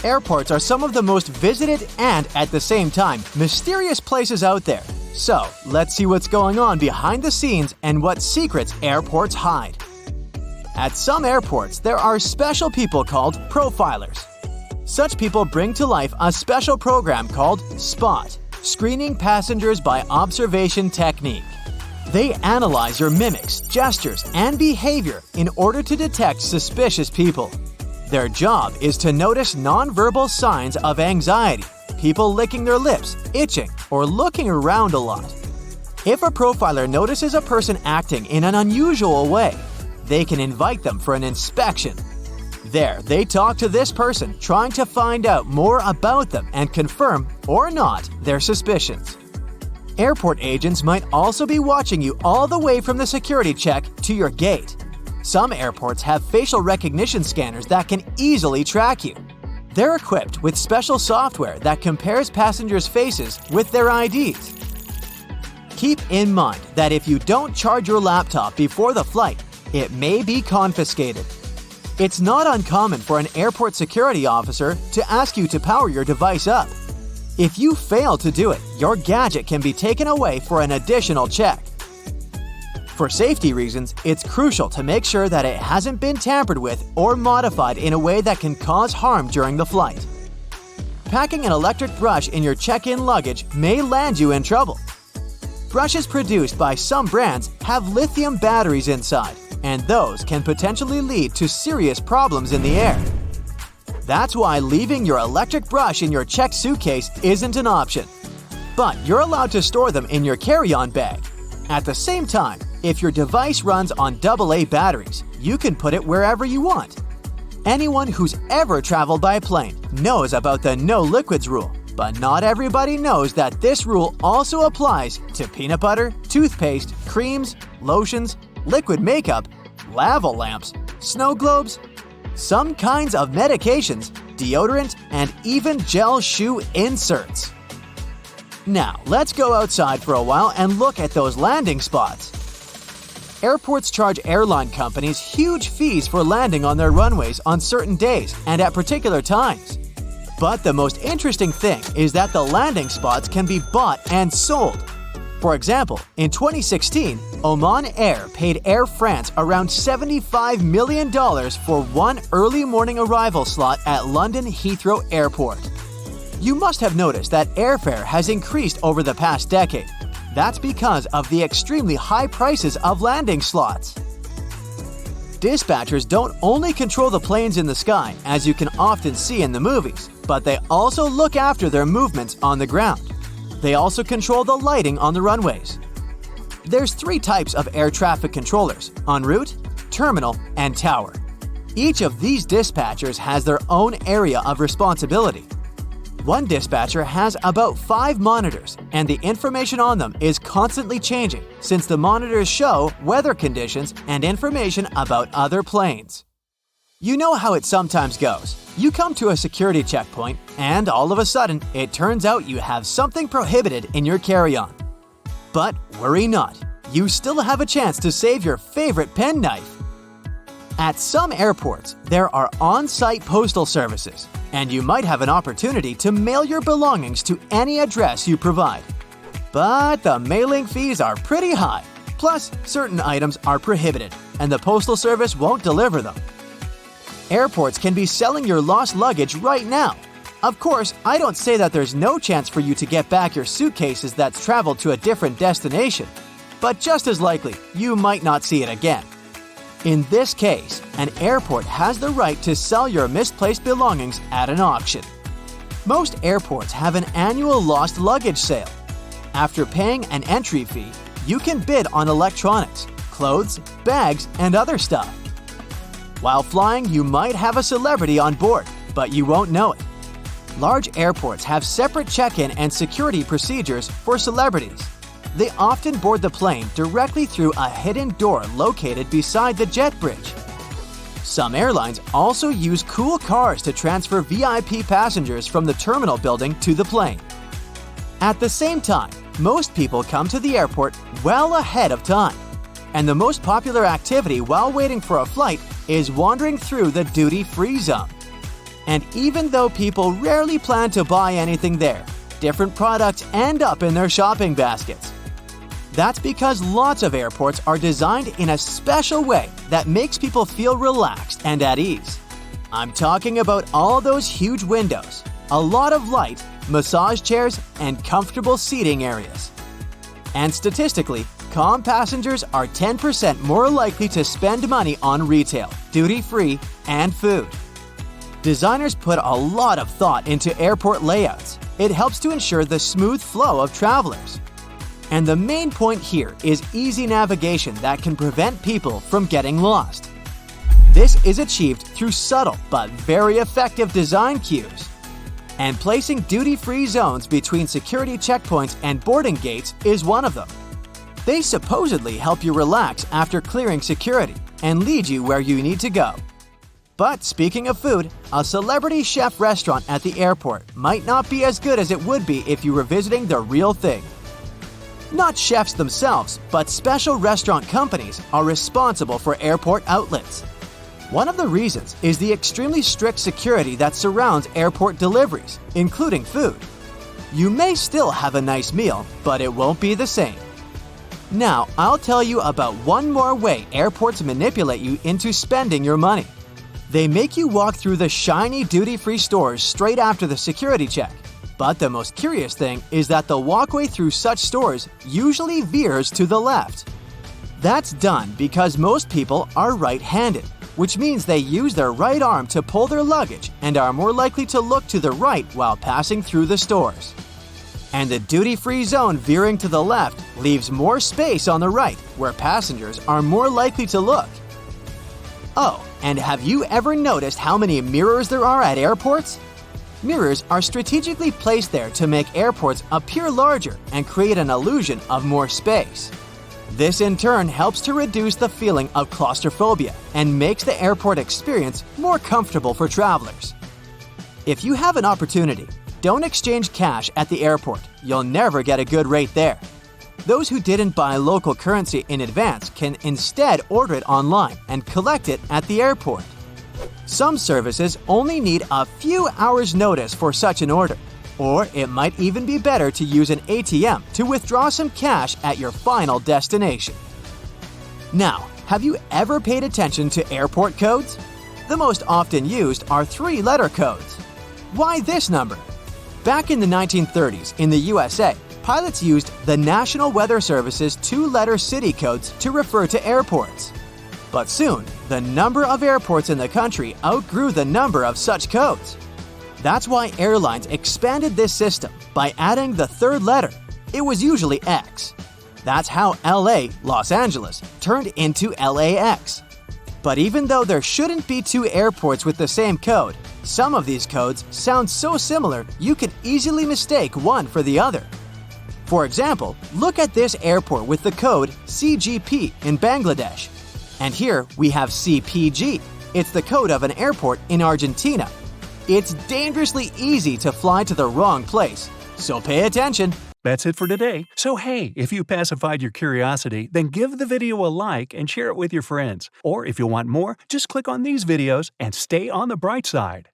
Airports are some of the most visited and, at the same time, mysterious places out there. So, let's see what's going on behind the scenes and what secrets airports hide. At some airports, there are special people called profilers. Such people bring to life a special program called SPOT, Screening Passengers by Observation Technique. They analyze your mimics, gestures, and behavior in order to detect suspicious people. Their job is to notice nonverbal signs of anxiety, people licking their lips, itching, or looking around a lot. If a profiler notices a person acting in an unusual way, they can invite them for an inspection. There, they talk to this person, trying to find out more about them and confirm, or not, their suspicions. Airport agents might also be watching you all the way from the security check to your gate. Some airports have facial recognition scanners that can easily track you. They're equipped with special software that compares passengers' faces with their IDs. Keep in mind that if you don't charge your laptop before the flight, it may be confiscated. It's not uncommon for an airport security officer to ask you to power your device up. If you fail to do it, your gadget can be taken away for an additional check. For safety reasons, it's crucial to make sure that it hasn't been tampered with or modified in a way that can cause harm during the flight. Packing an electric brush in your check-in luggage may land you in trouble. Brushes produced by some brands have lithium batteries inside, and those can potentially lead to serious problems in the air. That's why leaving your electric brush in your checked suitcase isn't an option. But you're allowed to store them in your carry-on bag. At the same time, if your device runs on AA batteries, you can put it wherever you want. Anyone who's ever traveled by plane knows about the no liquids rule, but not everybody knows that this rule also applies to peanut butter, toothpaste, creams, lotions, liquid makeup, lava lamps, snow globes, some kinds of medications, deodorant, and even gel shoe inserts. Now, let's go outside for a while and look at those landing spots. Airports charge airline companies huge fees for landing on their runways on certain days and at particular times. But the most interesting thing is that the landing spots can be bought and sold. For example, in 2016, Oman Air paid Air France around $75 million for one early morning arrival slot at London Heathrow Airport. You must have noticed that airfare has increased over the past decade. That's because of the extremely high prices of landing slots. Dispatchers don't only control the planes in the sky, as you can often see in the movies, but they also look after their movements on the ground. They also control the lighting on the runways. There's 3 types of air traffic controllers: en route, terminal, and tower. Each of these dispatchers has their own area of responsibility. One dispatcher has about 5 monitors, and the information on them is constantly changing since the monitors show weather conditions and information about other planes. You know how it sometimes goes. You come to a security checkpoint, and all of a sudden, it turns out you have something prohibited in your carry-on. But worry not, you still have a chance to save your favorite penknife. At some airports, there are on-site postal services, and you might have an opportunity to mail your belongings to any address you provide. But the mailing fees are pretty high. Plus, certain items are prohibited, and the postal service won't deliver them. Airports can be selling your lost luggage right now. Of course, I don't say that there's no chance for you to get back your suitcases that's traveled to a different destination, but just as likely, you might not see it again. In this case, an airport has the right to sell your misplaced belongings at an auction. Most airports have an annual lost luggage sale. After paying an entry fee, you can bid on electronics, clothes, bags, and other stuff. While flying, you might have a celebrity on board, but you won't know it. Large airports have separate check-in and security procedures for celebrities. They often board the plane directly through a hidden door located beside the jet bridge. Some airlines also use cool cars to transfer VIP passengers from the terminal building to the plane. At the same time, most people come to the airport well ahead of time. And the most popular activity while waiting for a flight is wandering through the duty-free zone. And even though people rarely plan to buy anything there, different products end up in their shopping baskets. That's because lots of airports are designed in a special way that makes people feel relaxed and at ease. I'm talking about all those huge windows, a lot of light, massage chairs, and comfortable seating areas. And statistically, calm passengers are 10% more likely to spend money on retail, duty-free, and food. Designers put a lot of thought into airport layouts. It helps to ensure the smooth flow of travelers. And the main point here is easy navigation that can prevent people from getting lost. This is achieved through subtle but very effective design cues. And placing duty-free zones between security checkpoints and boarding gates is one of them. They supposedly help you relax after clearing security and lead you where you need to go. But speaking of food, a celebrity chef restaurant at the airport might not be as good as it would be if you were visiting the real thing. Not chefs themselves, but special restaurant companies are responsible for airport outlets. One of the reasons is the extremely strict security that surrounds airport deliveries, including food. You may still have a nice meal, but it won't be the same. Now, I'll tell you about one more way airports manipulate you into spending your money. They make you walk through the shiny duty-free stores straight after the security check. But the most curious thing is that the walkway through such stores usually veers to the left. That's done because most people are right-handed, which means they use their right arm to pull their luggage and are more likely to look to the right while passing through the stores. And the duty-free zone veering to the left leaves more space on the right, where passengers are more likely to look. Oh, and have you ever noticed how many mirrors there are at airports? Mirrors are strategically placed there to make airports appear larger and create an illusion of more space. This in turn helps to reduce the feeling of claustrophobia and makes the airport experience more comfortable for travelers. If you have an opportunity, don't exchange cash at the airport. You'll never get a good rate there. Those who didn't buy local currency in advance can instead order it online and collect it at the airport. Some services only need a few hours' notice for such an order, or it might even be better to use an ATM to withdraw some cash at your final destination. Now, have you ever paid attention to airport codes? The most often used are 3-letter codes. Why this number? Back in the 1930s in the USA, pilots used the National Weather Service's 2-letter city codes to refer to airports. But soon, the number of airports in the country outgrew the number of such codes. That's why airlines expanded this system by adding the 3rd letter. It was usually X. That's how LA, Los Angeles, turned into LAX. But even though there shouldn't be 2 airports with the same code, some of these codes sound so similar you could easily mistake one for the other. For example, look at this airport with the code CGP in Bangladesh. And here we have CPG. It's the code of an airport in Argentina. It's dangerously easy to fly to the wrong place, so pay attention. That's it for today. So hey, if you pacified your curiosity, then give the video a like and share it with your friends. Or if you want more, just click on these videos and stay on the bright side.